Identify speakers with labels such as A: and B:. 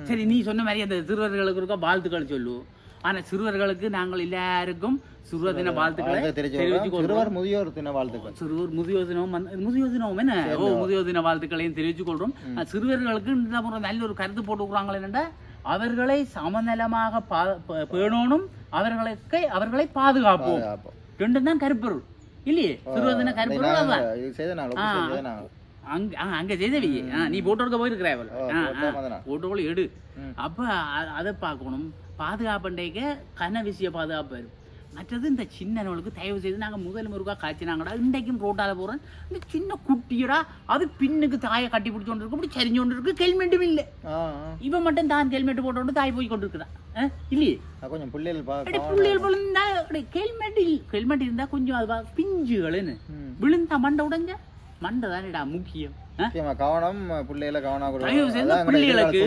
A: சரி நீ சொன்ன மாதிரி அந்த சிறுவர்களுக்கு இருக்க வாழ்த்துக்கள் சொல்லு. ஆனா சிறுவர்களுக்கு நாங்கள் எல்லாருக்கும் சிறுவர் தின வாழ்த்துக்களை
B: சிறுவர் முதியோர் தின வாழ்த்துக்கள்.
A: சிறுவர் முதியோர் தினம் முதியோர் தினம் என்ன முதியோர் தின வாழ்த்துக்களையும் தெரிவித்துக் கொள்றோம். சிறுவர்களுக்கு இந்த முறை நல்ல ஒரு கருத்து போட்டுக்கிறாங்களே என்னண்டா அவர்களை சமநலமாக பேணணும், அவர்களை பாதுகாப்போம். ரெண்டும் தான் கருப்பொருள் இல்லையே சிறுவர் தின கருப்பொருள். அங்க செய்தவி நீ போட்டோடுக்க போயிருக்கிறாவல் போட்டோல எடு. அப்ப அதை பார்க்கணும். பாதுகாப்புண்டைக்க கன விஷய பாதுகாப்பு. மற்றது இந்த சின்னவளுக்கு தயவு செய்து நாங்கள் முதல் முருகா காய்ச்சினாங்கடா இன்றைக்கும் ரோட்டால போகிறோம். இந்த சின்ன குட்டியடா அது பின்னுக்கு தாயை கட்டி பிடிச்சோண்டு இருக்கு, இப்படி சரிஞ்சு கொண்டு இருக்கு, ஹெல்மெட்டும் இல்லை. இவன் மட்டும் தான் ஹெல்மெட் போட்டு தாய் போய் கொண்டு இருக்கிறான் இல்லையே.
B: கொஞ்சம் பிள்ளைகள்
A: ஹெல்மெட் இருந்தா கொஞ்சம் அது பிஞ்சுகள்னு விழுந்தா மண்டை உடைஞ்ச மண்டை தானேடா முக்கியம்.
B: கவனம் பிள்ளைகளை கவனம்
A: பிள்ளைகளுக்கு